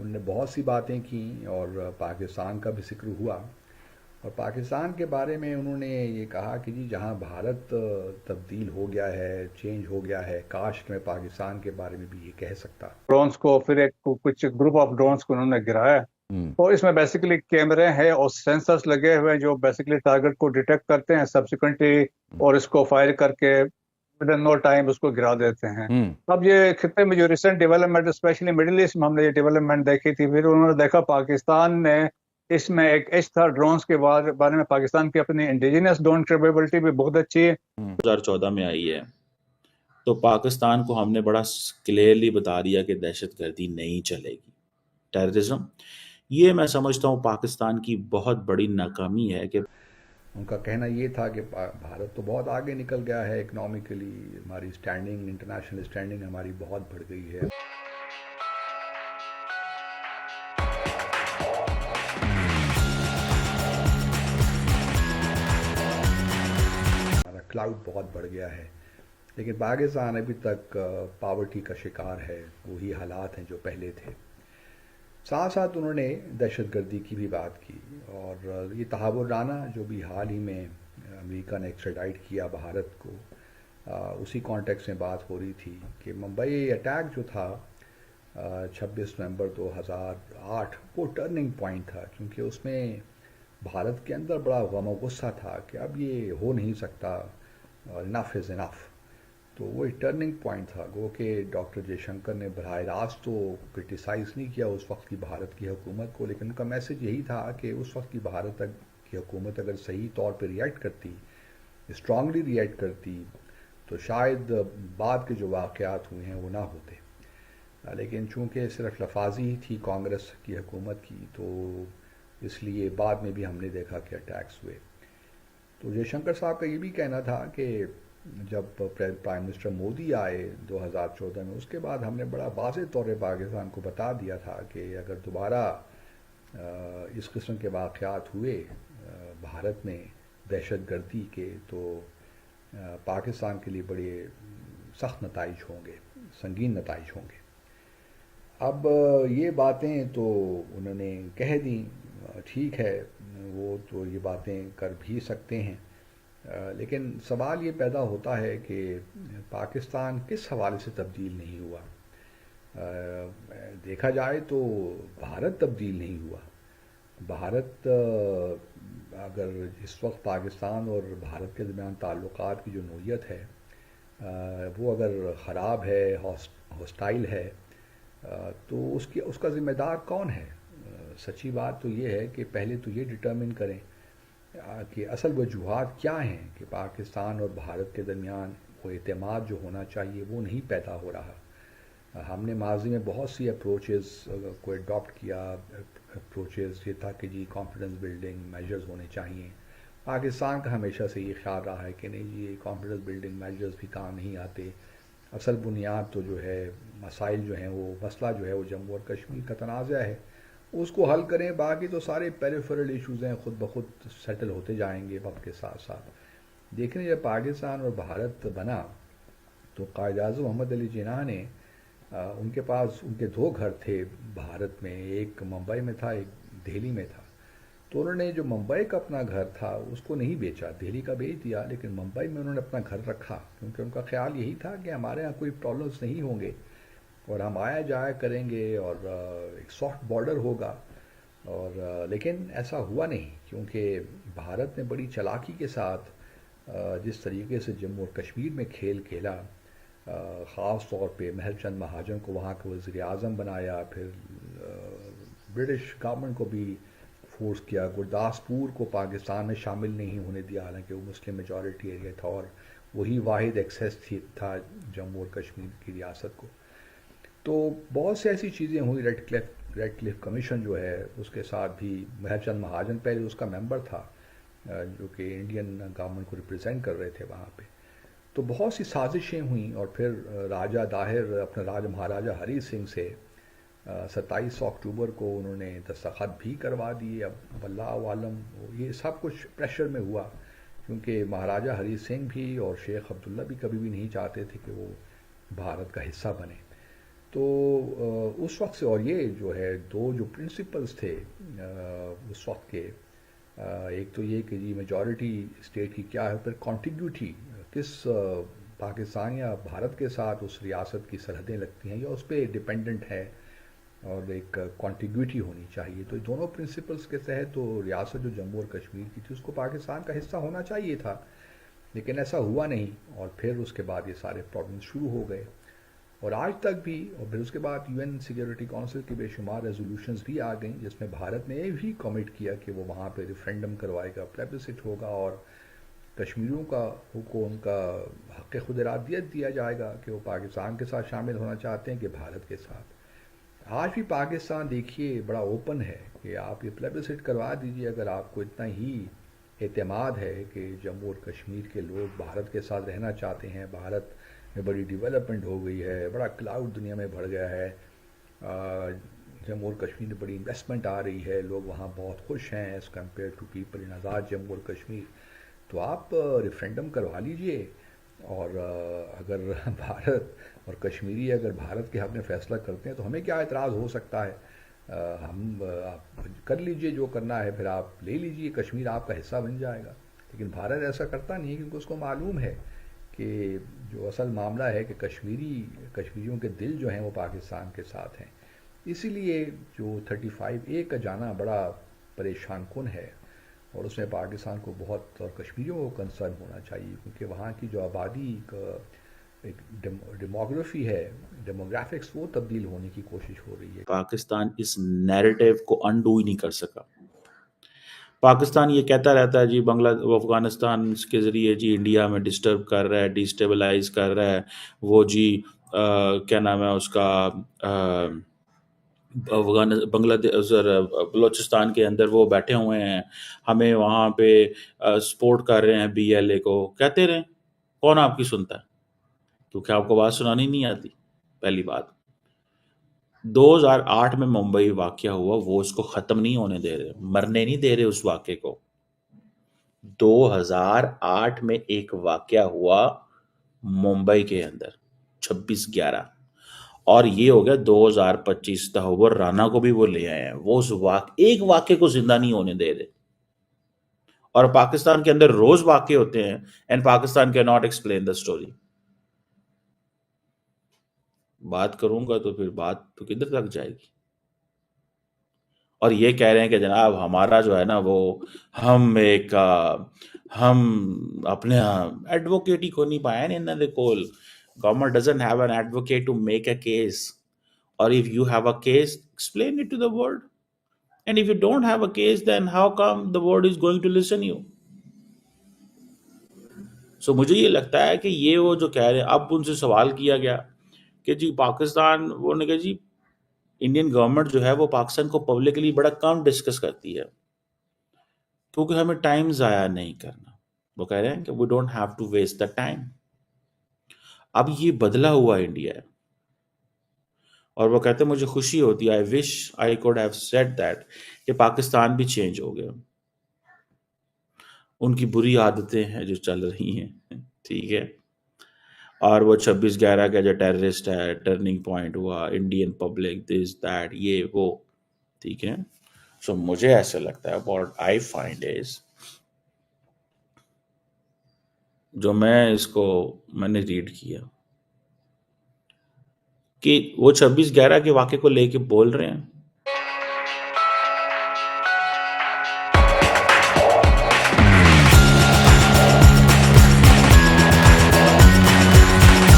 انہوں نے بہت سی باتیں کیں اور پاکستان کا بھی ذکر ہوا، اور پاکستان کے بارے میں انہوں نے یہ کہا کہ جی جہاں بھارت تبدیل ہو گیا ہے، چینج ہو گیا ہے، کاش کہ میں پاکستان کے بارے میں بھی یہ کہہ سکتا۔ ڈرونس کو پھر کچھ گروپ آف ڈرونس کو انہوں نے گرایا، تو اس میں بیسیکلی کیمرے ہیں اور سینسرز لگے ہوئے ہیں جو بیسیکلی ٹارگٹ کو ڈیٹیکٹ کرتے ہیں سبسیکوینٹلی، اور اس کو فائر کر کے ود ان نو ٹائم اس کو گرا دیتے ہیں۔ اب یہ خطے میں جو recent development especially middle east میں ہم نے یہ ڈیولپمنٹ دیکھی تھی، پھر انہوں نے دیکھا پاکستان نے اس میں ایک ایج تھا ڈرونس کے بارے میں، پاکستان کی اپنی انڈیجینس ڈرون کیپیبلٹی بھی بہت اچھی ہے۔ 2014 میں آئی ہے تو پاکستان کو ہم نے بڑا کلیئرلی بتا دیا کہ دہشت گردی نہیں چلے گی، ٹیررزم۔ یہ میں سمجھتا ہوں پاکستان کی بہت بڑی ناکامی ہے کہ ان کا کہنا یہ تھا کہ بھارت تو بہت آگے نکل گیا ہے اکنامکلی، ہماری اسٹینڈنگ، انٹرنیشنل اسٹینڈنگ ہماری بہت بڑھ گئی ہے۔ ہمارا کلاؤڈ بہت بڑھ گیا ہے، لیکن پاکستان ابھی تک پاورٹی کا شکار ہے، وہی حالات ہیں جو پہلے تھے۔ ساتھ ساتھ انہوں نے دہشت گردی کی بھی بات کی، اور یہ تحور رانا جو بھی حال ہی میں امریکہ نے ایکسٹراڈائٹ کیا بھارت کو، اسی کانٹیکس میں بات ہو رہی تھی کہ ممبئی اٹیک جو تھا 26 نومبر 2008 وہ ٹرننگ پوائنٹ تھا، کیونکہ اس میں بھارت کے اندر بڑا غم و غصہ تھا کہ اب یہ ہو نہیں سکتا، انف از انف۔ تو وہ ایک ٹرننگ پوائنٹ تھا، گو کہ ڈاکٹر جے شنکر نے براہ راست تو کرٹیسائز نہیں کیا اس وقت کی بھارت کی حکومت کو، لیکن ان کا میسج یہی تھا کہ اس وقت کی بھارت کی حکومت اگر صحیح طور پہ ریئیکٹ کرتی، اسٹرانگلی ریئیکٹ کرتی، تو شاید بعد کے جو واقعات ہوئے ہیں وہ نہ ہوتے۔ لیکن چونکہ صرف لفاظی ہی تھی کانگریس کی حکومت کی، تو اس لیے بعد میں بھی ہم نے دیکھا کہ اٹیکس ہوئے۔ تو جے شنکر صاحب کا یہ بھی کہنا تھا کہ جب پرائم منسٹر مودی آئے 2014 میں، اس کے بعد ہم نے بڑا واضح طور پہ پاکستان کو بتا دیا تھا کہ اگر دوبارہ اس قسم کے واقعات ہوئے بھارت میں دہشت گردی کے، تو پاکستان کے لیے بڑے سخت نتائج ہوں گے، سنگین نتائج ہوں گے۔ اب یہ باتیں تو انہوں نے کہہ دیں، ٹھیک ہے، وہ تو یہ باتیں کر بھی سکتے ہیں، لیکن سوال یہ پیدا ہوتا ہے کہ پاکستان کس حوالے سے تبدیل نہیں ہوا؟ دیکھا جائے تو بھارت تبدیل نہیں ہوا۔ بھارت اگر اس وقت پاکستان اور بھارت کے درمیان تعلقات کی جو نوعیت ہے وہ اگر خراب ہے، ہاسٹائل ہے، تو اس کا ذمہ دار کون ہے؟ سچی بات تو یہ ہے کہ پہلے تو یہ ڈٹرمن کریں کہ اصل وجوہات کیا ہیں کہ پاکستان اور بھارت کے درمیان وہ اعتماد جو ہونا چاہیے وہ نہیں پیدا ہو رہا۔ ہم نے ماضی میں بہت سی اپروچز کو اڈاپٹ کیا، اپروچز یہ تھا کہ جی کانفیڈنس بلڈنگ میجرز ہونے چاہیے۔ پاکستان کا ہمیشہ سے یہ خیال رہا ہے کہ نہیں جی کانفیڈنس بلڈنگ میجرز بھی کام نہیں آتے، اصل بنیاد تو جو ہے مسائل جو ہیں وہ مسئلہ جو ہے وہ جموں اور کشمیر کا تنازع ہے، اس کو حل کریں، باقی تو سارے پیریفرل ایشوز ہیں خود بخود سیٹل ہوتے جائیں گے وقت کے ساتھ ساتھ۔ دیکھیں جب پاکستان اور بھارت بنا تو قائد اعظم محمد علی جناح نے ان کے پاس ان کے دو گھر تھے بھارت میں، ایک ممبئی میں تھا، ایک دہلی میں تھا۔ تو انہوں نے جو ممبئی کا اپنا گھر تھا اس کو نہیں بیچا، دہلی کا بیچ دیا، لیکن ممبئی میں انہوں نے اپنا گھر رکھا، کیونکہ ان کا خیال یہی تھا کہ ہمارے ہاں کوئی پرابلمس نہیں ہوں گے اور ہم آیا جایا کریں گے اور ایک سافٹ بارڈر ہوگا۔ اور لیکن ایسا ہوا نہیں، کیونکہ بھارت نے بڑی چالاکی کے ساتھ جس طریقے سے جموں اور کشمیر میں کھیل کھیلا، خاص طور پہ مہر چند مہاجن کو وہاں کا وزیر اعظم بنایا، پھر برٹش گورنمنٹ کو بھی فورس کیا، گرداسپور کو پاکستان میں شامل نہیں ہونے دیا، حالانکہ وہ مسلم میجورٹی ایریا تھا اور وہی واحد ایکسیس تھا جموں اور کشمیر کی ریاست کو۔ تو بہت سی ایسی چیزیں ہوئی، ریڈ کلف کمیشن جو ہے اس کے ساتھ بھی مہر چند مہاجن پہلے اس کا ممبر تھا جو کہ انڈین گورنمنٹ کو ریپرزینٹ کر رہے تھے وہاں پہ۔ تو بہت سی سازشیں ہوئیں، اور پھر راجہ داہر اپنے مہاراجہ ہری سنگھ سے 27 اکتوبر کو انہوں نے دستخط بھی کروا دیے۔ اب اللہ عالم یہ سب کچھ پریشر میں ہوا، کیونکہ مہاراجہ ہری سنگھ بھی اور شیخ عبداللہ بھی کبھی بھی نہیں چاہتے تھے کہ وہ بھارت کا حصہ بنے۔ تو اس وقت سے، اور یہ جو ہے دو جو پرنسپلز تھے اس وقت کے، ایک تو یہ کہ جی میجورٹی اسٹیٹ کی کیا ہے، پھر کانٹیگیوٹی کس پاکستان یا بھارت کے ساتھ اس ریاست کی سرحدیں لگتی ہیں یا اس پہ ڈپینڈنٹ ہے، اور ایک کانٹیگیوٹی ہونی چاہیے. تو دونوں پرنسپلز کے تحت تو ریاست جو جموں اور کشمیر کی تھی اس کو پاکستان کا حصہ ہونا چاہیے تھا، لیکن ایسا ہوا نہیں، اور پھر اس کے بعد یہ سارے پرابلمز شروع ہو گئے، اور آج تک بھی. اور پھر اس کے بعد یو این سیکیورٹی کونسل کی بے شمار ریزولوشنز بھی آ گئیں جس میں بھارت نے یہ بھی کمٹ کیا کہ وہ وہاں پہ ریفرینڈم کروائے گا، پلیبسٹ ہوگا، اور کشمیریوں کو ان کا حق خود ارادیت دیا جائے گا کہ وہ پاکستان کے ساتھ شامل ہونا چاہتے ہیں کہ بھارت کے ساتھ. آج بھی پاکستان دیکھیے بڑا اوپن ہے کہ آپ یہ پلیبسٹ کروا دیجئے اگر آپ کو اتنا ہی اعتماد ہے کہ جموں اور کشمیر کے لوگ بھارت کے ساتھ رہنا چاہتے ہیں. بھارت میں بڑی ڈیولپمنٹ ہو گئی ہے، بڑا کلاؤڈ دنیا میں بڑھ گیا ہے، جموں اور کشمیر میں بڑی انویسٹمنٹ آ رہی ہے، لوگ وہاں بہت خوش ہیں as compare to people in Azad Jammu اور کشمیر. تو آپ ریفرینڈم کروا لیجئے، اور اگر بھارت اور کشمیری اگر بھارت کے حق میں فیصلہ کرتے ہیں تو ہمیں کیا اعتراض ہو سکتا ہے. ہم آپ کر لیجئے جو کرنا ہے، پھر آپ لے لیجئے، کشمیر آپ کا حصہ بن جائے گا. لیکن بھارت ایسا کرتا نہیں، کیونکہ اس کو معلوم ہے کہ جو اصل معاملہ ہے کہ کشمیریوں کے دل جو ہیں وہ پاکستان کے ساتھ ہیں. اسی لیے جو 35A کا جانا بڑا پریشان کن ہے، اور اس میں پاکستان کو بہت اور کشمیریوں کو کنسرن ہونا چاہیے، کیونکہ وہاں کی جو آبادی کا ایک ڈیموگرافی ہے، ڈیموگرافکس، وہ تبدیل ہونے کی کوشش ہو رہی ہے. پاکستان اس نیریٹو کو انڈو ہی نہیں کر سکا. پاکستان یہ کہتا رہتا ہے جی افغانستان کے ذریعے جی انڈیا میں ڈسٹرب کر رہا ہے، ڈیسٹیبلائز کر رہا ہے، وہ جی کیا نام ہے اس کا، بنگلہ دیش بلوچستان کے اندر وہ بیٹھے ہوئے ہیں، ہمیں وہاں پہ سپورٹ کر رہے ہیں BLA کو. کہتے رہیں، کون آپ کی سنتا ہے؟ کیونکہ آپ کو بات سنانی نہیں آتی. پہلی بات 2008 میں ممبئی واقعہ ہوا، وہ اس کو ختم نہیں ہونے دے رہے، مرنے نہیں دے رہے اس واقعے کو. 2008 میں ایک واقعہ ہوا ممبئی کے اندر 26/11، اور یہ ہو گیا 2025. تہور رانا کو بھی وہ لے آئے ہیں، وہ اس ایک واقعے کو زندہ نہیں ہونے دے رہے. اور پاکستان کے اندر روز واقع ہوتے ہیں، اینڈ پاکستان کی ناٹ ایکسپلین دا اسٹوری. بات کروں گا تو پھر بات تو کدھر تک جائے گی. اور یہ کہہ رہے ہیں کہ جناب ہمارا جو ہے نا وہ ہم اپنے ایڈوکیٹ ہی کو نہیں پائے نا انہوں نے کول. Government doesn't have an advocate to make a case, اور if you have a case explain it to the world, and if you don't have a case then how come the world is going to listen you. So مجھے یہ لگتا ہے کہ یہ وہ جو کہہ رہے ہیں، اب ان سے سوال کیا گیا کہ جی پاکستان، وہ نے کہا جی انڈین گورنمنٹ جو ہے وہ پاکستان کو پبلکلی بڑا کم ڈسکس کرتی ہے کیونکہ ہمیں ٹائم ضائع نہیں کرنا. وہ کہہ رہے ہیں کہ we don't have to waste the time. اب یہ بدلا ہوا انڈیا ہے، اور وہ کہتے ہیں مجھے خوشی ہوتی ہے، I wish I could have said that، کہ پاکستان بھی چینج ہو گیا. ان کی بری عادتیں ہیں جو چل رہی ہیں، ٹھیک ہے. اور وہ 26/11 کا جو ٹیررسٹ ہے، ٹرننگ پوائنٹ ہوا، انڈین پبلک دس دیٹ یہ وہ، ٹھیک ہے. سو مجھے ایسا لگتا ہے what I find is، جو میں نے ریڈ کیا کہ وہ 26/11 کے واقعے کو لے کے بول رہے ہیں